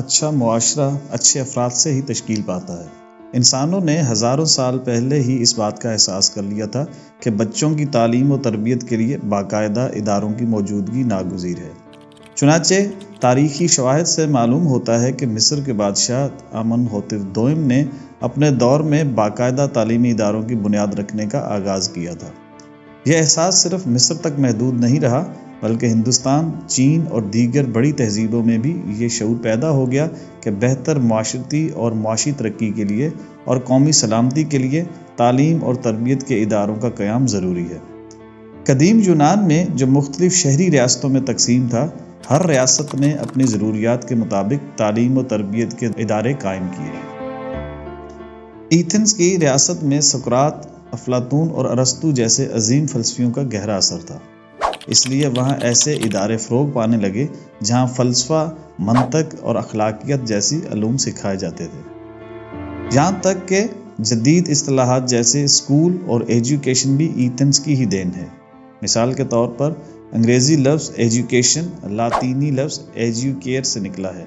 اچھا معاشرہ اچھے افراد سے ہی تشکیل پاتا ہے۔ انسانوں نے ہزاروں سال پہلے ہی اس بات کا احساس کر لیا تھا کہ بچوں کی تعلیم و تربیت کے لیے باقاعدہ اداروں کی موجودگی ناگزیر ہے۔ چنانچہ تاریخی شواہد سے معلوم ہوتا ہے کہ مصر کے بادشاہ آمنحوتپ دوئم نے اپنے دور میں باقاعدہ تعلیمی اداروں کی بنیاد رکھنے کا آغاز کیا تھا۔ یہ احساس صرف مصر تک محدود نہیں رہا، بلکہ ہندوستان، چین اور دیگر بڑی تہذیبوں میں بھی یہ شعور پیدا ہو گیا کہ بہتر معاشرتی اور معاشی ترقی کے لیے اور قومی سلامتی کے لیے تعلیم اور تربیت کے اداروں کا قیام ضروری ہے۔ قدیم یونان میں جو مختلف شہری ریاستوں میں تقسیم تھا، ہر ریاست نے اپنی ضروریات کے مطابق تعلیم و تربیت کے ادارے قائم کیے۔ ایتھنز کی ریاست میں سقراط، افلاطون اور ارسطو جیسے عظیم فلسفیوں کا گہرا اثر تھا، اس لیے وہاں ایسے ادارے فروغ پانے لگے جہاں فلسفہ، منطق اور اخلاقیات جیسی علوم سکھائے جاتے تھے۔ یہاں تک کہ جدید اصطلاحات جیسے اسکول اور ایجوکیشن بھی ایتھنز کی ہی دین ہے۔ مثال کے طور پر انگریزی لفظ ایجوکیشن لاطینی لفظ ایجوکیئر سے نکلا ہے،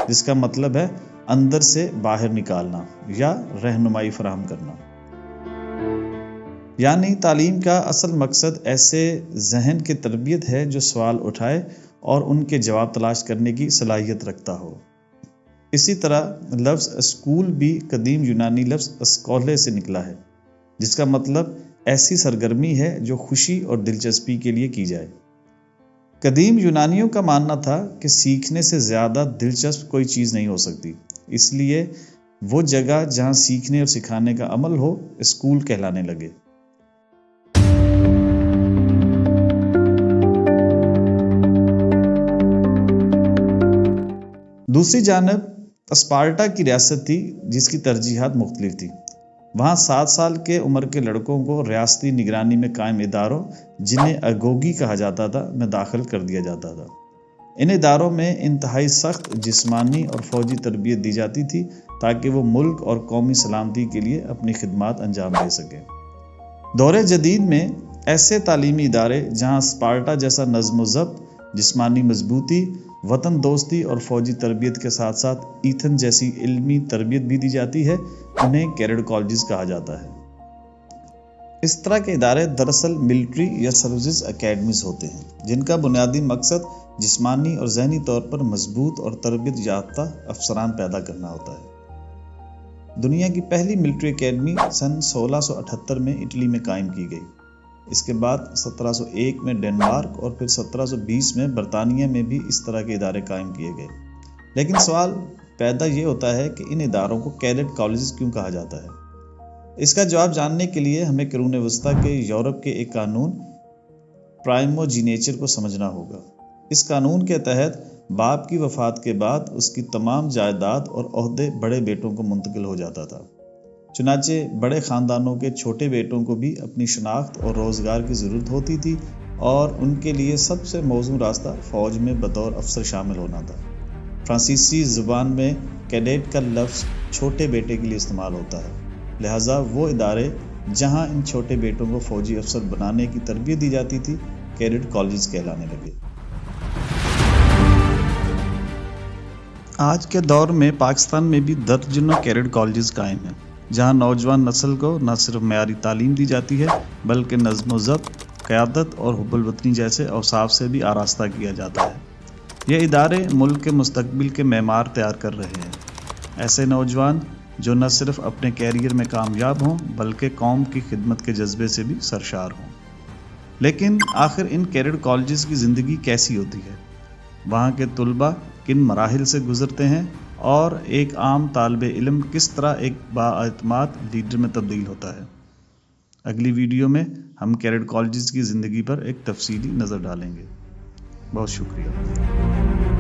جس کا مطلب ہے اندر سے باہر نکالنا یا رہنمائی فراہم کرنا۔ یعنی تعلیم کا اصل مقصد ایسے ذہن کی تربیت ہے جو سوال اٹھائے اور ان کے جواب تلاش کرنے کی صلاحیت رکھتا ہو۔ اسی طرح لفظ اسکول بھی قدیم یونانی لفظ اسکولے سے نکلا ہے، جس کا مطلب ایسی سرگرمی ہے جو خوشی اور دلچسپی کے لیے کی جائے۔ قدیم یونانیوں کا ماننا تھا کہ سیکھنے سے زیادہ دلچسپ کوئی چیز نہیں ہو سکتی، اس لیے وہ جگہ جہاں سیکھنے اور سکھانے کا عمل ہو اسکول کہلانے لگے۔ دوسری جانب اسپارٹا کی ریاست تھی جس کی ترجیحات مختلف تھیں۔ وہاں 7 سال کے عمر کے لڑکوں کو ریاستی نگرانی میں قائم اداروں، جنہیں اگوگی کہا جاتا تھا، میں داخل کر دیا جاتا تھا۔ ان اداروں میں انتہائی سخت جسمانی اور فوجی تربیت دی جاتی تھی تاکہ وہ ملک اور قومی سلامتی کے لیے اپنی خدمات انجام دے سکیں۔ دور جدید میں ایسے تعلیمی ادارے جہاں اسپارٹا جیسا نظم و ضبط، جسمانی مضبوطی، وطن دوستی اور فوجی تربیت کے ساتھ ساتھ ایتھن جیسی علمی تربیت بھی دی جاتی ہے، انہیں کیڈٹ کالجز کہا جاتا ہے۔ اس طرح کے ادارے دراصل ملٹری یا سروسز اکیڈمیز ہوتے ہیں، جن کا بنیادی مقصد جسمانی اور ذہنی طور پر مضبوط اور تربیت یافتہ افسران پیدا کرنا ہوتا ہے۔ دنیا کی پہلی ملٹری اکیڈمی سن 1678 میں اٹلی میں قائم کی گئی۔ اس کے بعد 1701 میں ڈنمارک اور پھر 1720 میں برطانیہ میں بھی اس طرح کے ادارے قائم کیے گئے۔ لیکن سوال پیدا یہ ہوتا ہے کہ ان اداروں کو کیڈٹ کالجز کیوں کہا جاتا ہے؟ اس کا جواب جاننے کے لیے ہمیں قرون وسطیٰ کے یورپ کے ایک قانون پرائموجینیچر کو سمجھنا ہوگا۔ اس قانون کے تحت باپ کی وفات کے بعد اس کی تمام جائیداد اور عہدے بڑے بیٹوں کو منتقل ہو جاتا تھا۔ چنانچہ بڑے خاندانوں کے چھوٹے بیٹوں کو بھی اپنی شناخت اور روزگار کی ضرورت ہوتی تھی، اور ان کے لیے سب سے موزوں راستہ فوج میں بطور افسر شامل ہونا تھا۔ فرانسیسی زبان میں کیڈیٹ کا لفظ چھوٹے بیٹے کے لیے استعمال ہوتا ہے، لہٰذا وہ ادارے جہاں ان چھوٹے بیٹوں کو فوجی افسر بنانے کی تربیت دی جاتی تھی، کیڈٹ کالجز کہلانے لگے۔ آج کے دور میں پاکستان میں بھی درجنوں کیڈٹ کالجز قائم ہیں، جہاں نوجوان نسل کو نہ صرف معیاری تعلیم دی جاتی ہے بلکہ نظم و ضبط، قیادت اور حب الوطنی جیسے اوصاف سے بھی آراستہ کیا جاتا ہے۔ یہ ادارے ملک کے مستقبل کے معمار تیار کر رہے ہیں، ایسے نوجوان جو نہ صرف اپنے کیریئر میں کامیاب ہوں بلکہ قوم کی خدمت کے جذبے سے بھی سرشار ہوں۔ لیکن آخر ان کیڈٹ کالجز کی زندگی کیسی ہوتی ہے؟ وہاں کے طلباء کن مراحل سے گزرتے ہیں اور ایک عام طالب علم کس طرح ایک بااعتماد لیڈر میں تبدیل ہوتا ہے؟ اگلی ویڈیو میں ہم کیڈٹ کالجز کی زندگی پر ایک تفصیلی نظر ڈالیں گے۔ بہت شکریہ۔